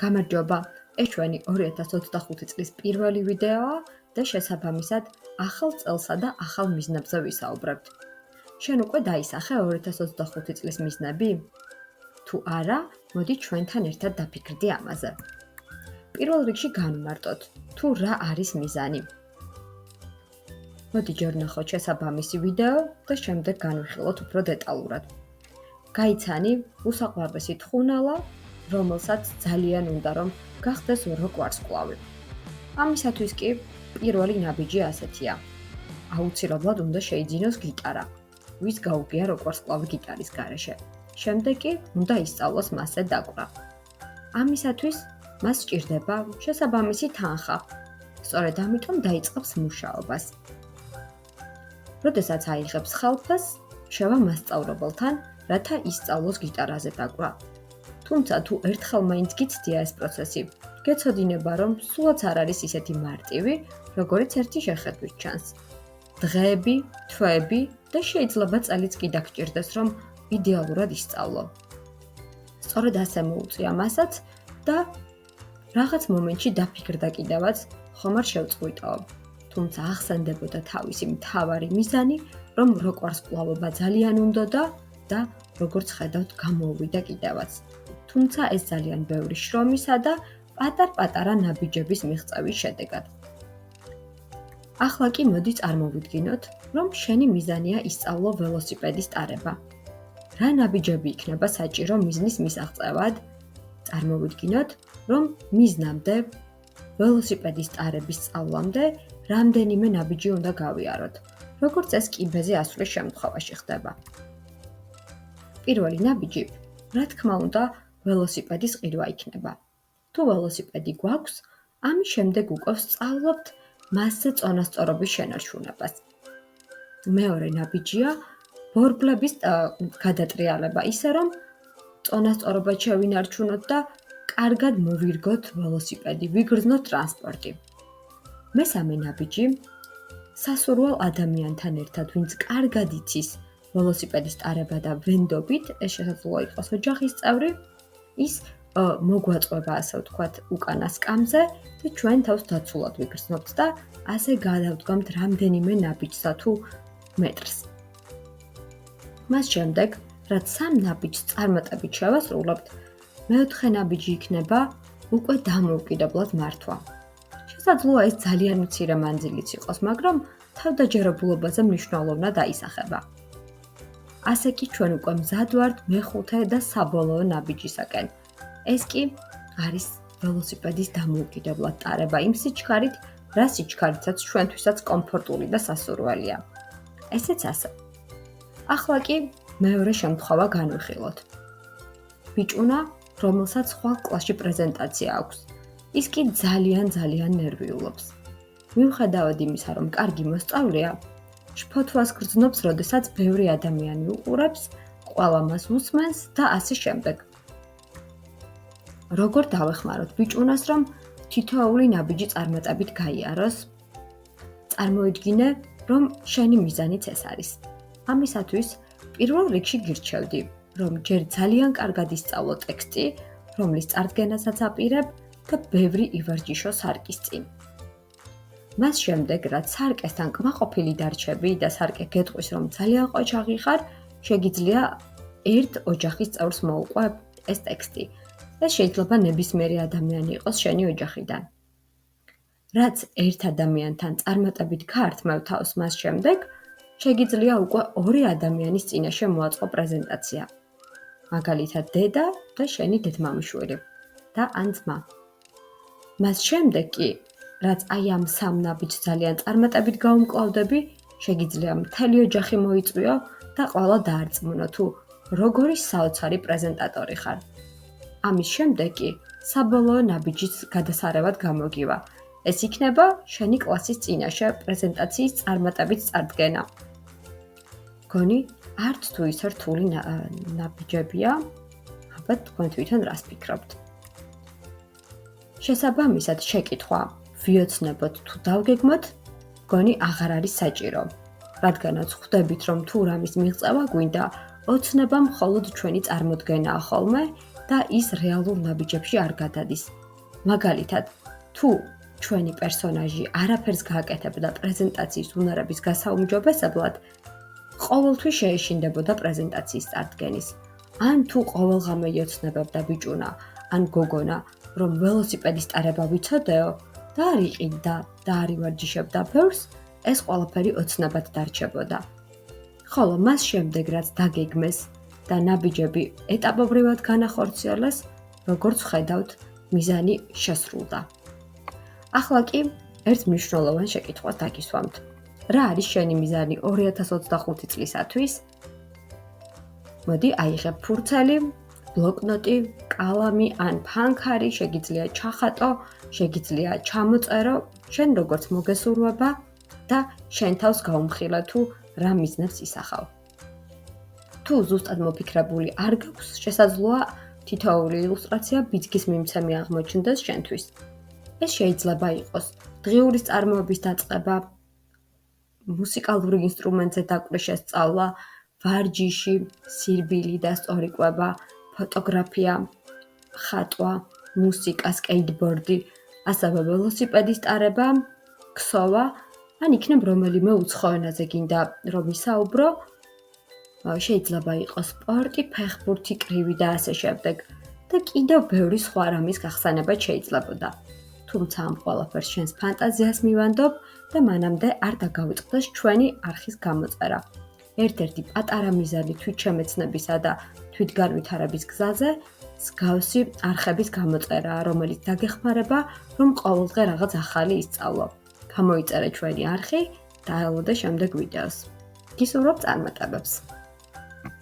გამარჯობა, ეს ჩვენი 2025 წლის პირველი ვიდეოა და შესაბამისად ახალ წელსა და ახალ მიზნებზე ვისაუბრებთ. შენ უკვე დაისახე 2025 წლის მიზნები? თუ არა, მოდი ჩვენთან ერთად დაფიქრდი ამაზე. პირველ რიგში განვმარტოთ, თუ რა არის მიზანი. მოდი ჯერ ვნახოთ შესაბამისი ვიდეო და შემდეგ განვიხილოთ უფრო დეტალურად. გაიცანი უსაყვარლესი თხუნალა, რომელსაც ძალიან უნდა რომ გახდეს როკვარსკვლავი. ამისათვის კი პირველი ნაბიჯი ასეთია. აუცილებლად უნდა შეიძინოს გიტარა, ვის გაუგია როკვარსკვლავი გიტარის გარეშე. შემდეგ კი უნდა ისწავლოს მასზე დაკვრა. ამისათვის მას სჭირდება შესაბამისი თანხა. სწორედ ამიტომ დაიწყებს მუშაობას. როდესაც აიღებს ხალხას, შევა მასწავლებელთან, რათა ისწავლოს გიტარაზე დაკვრა. თუმცა თუ ერთხელ მაინც გიცდია ეს პროცესი, გეცოდინება რომ სულაც არ არის ისეთი მარტივი, როგორც ერთი შეხედვით ჩანს. დღეები, თვეები და შეიძლება წელიც კი დაგჭირდეს, რომ იდეალურად ისწავლო. სწორედ ასე მოუწია მასაც და რაღაც მომენტში დაფიქრდა კიდევაც, ხომ არ შევწყვიტო. თუმცა ახსენდებოდა თავისი მთავარი მიზანი, რომ როკვარსკვლავობა ძალიან უნდოდა და როგორც ხედავთ, გამოუვიდა კიდევაც. თუმცა ეს ძალიან ბევრი შრომისა და პატარ-პატარა ნაბიჯების მიღწევის შედეგად. ახლა კი მოდი წარმოვიდგინოთ, რომ შენი მიზანია ისწავლო ველოსიპედის ტარება. რა ნაბიჯები იქნება საჭირო მიზნის მისაღწევად? წარმოვიდგინოთ, რომ მიზნამდე, ველოსიპედის ტარების სწავლამდე, რამდენიმე ნაბიჯი უნდა გავიაროთ, როგორც ეს კიბეზე ასვლის შემთხვევაში ხდება. პირველი ნაბიჯი, რა თქმა უნდა, ველოსიპედის ყიდვა იქნება. თუ ველოსიპედი გვაქვს, ამის შემდეგ უკვე ვსწავლობთ მასზე წონასწორობის შენარჩუნებას. მეორე ნაბიჯია ბორბლების გადატრიალება, ისე რომ წონასწორობა შევინარჩუნოთ და კარგად მოვირგოთ ველოსიპედი, ვიგრძნოთ ტრანსპორტი. მესამე ნაბიჯი სასურველ ადამიანთან ერთად, ვინც კარგად იცის ველოსიპედის ტარება და ვენდობით, ეს შესაძლოა იყოს ოჯახის წევრი, ის მოგვაწყვება, ასე ვთქვათ, უკანა სკამზე და ჩვენ თავს დაცულად ვიგრძნობთ და ასე გადავდგამთ რამდენიმე ნაბიჯსა თუ მეტრს. მას შემდეგ, რაც სამ ნაბიჯს წარმატებით შევასრულებთ, მეოთხე ნაბიჯი იქნება უკვე დამოუკიდებლად მართვა. შესაძლოა ეს ძალიან მცირე მანძილიც იყოს, მაგრამ თავდაჯერებულობაზე მნიშვნელოვნად აისახება. ასე კი ჩვენ უკვე მზად ვართ მეხუთე და საბოლოო ნაბიჯისაკენ. ეს კი არის ველოსიპედის დამოუკიდებლად ტარება იმ სიჩქარით, რა სიჩქარითაც ჩვენთვისაც კომფორტული და სასურველია. ესეც ასე. ახლა კი მეორე შემთხვევა განვიხილოთ. ბიჭუნა, რომელსაც ხვალ კლასში პრეზენტაცია აქვს. ის კი ძალიან ნერვიულობს. მიუხედავად იმისა, რომ კარგი მოსწავლეა, შფოთვას გრძნობს, როდესაც ბევრი ადამიანი უყურებს, ყველა მას უსმენს და ასე შემდეგ. როგორ დავეხმაროთ ბიჭუნას, რომ თითოეული ნაბიჯი წარმატებით გაიაროს? წარმოიდგინე, რომ შენი მიზანიც ეს არის. ამისათვის პირველ რიგში გირჩევდი, რომ ჯერ ძალიან კარგად ისწავლო ტექსტი, რომლის წარდგენასაც აპირებ და ბევრი ივარჯიშო სარკის წინ. მას შემდეგ, რაც სარკესთან კმაყოფილი დარჩები და სარკე გეტყვის, რომ ძალიან ყოჩაღი ხარ, შეგიძლია ერთ ოჯახის წევრს მოუყვებ ეს ტექსტი. ეს შეიძლება ნებისმიერი ადამიანი იყოს შენი ოჯახიდან. რაც ერთ ადამიანთან წარმატებით გაართმევ თავს მას შემდეგ, შეგიძლია უკვე ორი ადამიანის წინაშე მოაწყო პრეზენტაცია. მაგალითად დედა და შენი დედმამიშვილი და ან ძმა. მას შემდეგ კი, რაც აი ამ სამ ნაბიჯს ძალიან წარმატებით გაუმკლავდები, შეგიძლია მთელი ოჯახი მოიწვიო და ყველა დაარწმუნო თუ როგორი საოცარი პრეზენტატორი ხარ. ამის შემდეგ კი საბოლოო ნაბიჯის გადასარევად გამოგივა. ეს იქნება შენი კლასის წინაშე პრეზენტაციის წარმატებით წარდგენა. გონი არც თუ ისე რთული ნაბიჯებია, ალბათ თქვენ თვითონ რას ფიქრობთ. შესაბამისად შეკითხვა, ვიოცნებოთ თუ დავგეგმოთ, გონი აღარ არის საჭირო. რადგანაც ხვდებით, რომ თუ რამის მიღწევა გვინდა, ოცნება მხოლოდ ჩვენი წარმოდგენაა ხოლმე და ის რეალურ ნაბიჯებში არ გადადის. მაგალითად, თუ ჩვენი პერსონაჟი არაფერს გააკეთებდა პრეზენტაციის უნარების გასაუმჯობესებლად, ყოველთვის შეეშინდებოდა პრეზენტაციის წარდგენის. ან თუ ყოველღამე იოცნებებდა ბიჭუნა, ან გოგონა, რომ ველოსიპედის ტარება ვიცოდეო და არ იყიდდა და არ ივარჯიშებდა ბევრს, ეს ყველაფერი ოცნებად დარჩებოდა. ხოლო მას შემდეგ, რაც დაგეგმეს და ნაბიჯები ეტაპობრივად განახორციელეს, როგორც ხედავთ, მიზანი შესრულდა. ახლა კი ერთ მნიშვნელოვან შეკითხვას დაგისვამთ. რა არის შენი მიზანი 2025 წლისათვის? მოდი აიღებ ფურცელი, ბლოკნოტი, კალამი ან ფანქარი, შეგიძლია ჩახატო, შეგიძლია ჩამოწერო, შენ როგორც მოგესურვება და შენ თავს გაუმხილე თუ რა მიზნებს ისახავ. თუ ზუსტად მოფიქრებული არ გაქვს, შესაძლოა თითოეული ილუსტრაცია ბიძგის მიმცემი აღმოჩნდეს შენთვის. ეს შეიძლება იყოს დღიურის წარმოების დაწყება, მუსიკალური ინსტრუმენტზე დაკვრის შესწავლა, ვარჯიში, სირბილი და სწორიკვება, ფოტოგრაფია, ხატვა, მუსიკა, სკეიტბორდი, ასევე ველოსიპედის ტარება, ქსოვა, ან იქნებ რომელიმე უცხო ენაზე გინდა რომ ისაუბრო, შეიძლება იყოს სპორტი, ფეხბურთი, კრივი და ასე შემდეგ და კიდევ ბევრი სხვა რამის გახსენება შეიძლებოდა. თუმცა ამ ყველაფერს შენს ფანტაზიას მივანდობ და მანამდე არ დაგავიწყდეს ჩვენი არხის გამოწერა. ერთ-ერთი პატარა მიზანი თვითშემეცნებისა და თვითგანვითარების გზაზე მსგავსი არხების გამოწერაა, რომელიც დაგეხმარება, რომ ყოველდღე რაღაც ახალი ისწავლო. გამოიწერე ჩვენი არხი და ელოდე შემდეგ ვიდეოს. გისურვებ წარმატებებს!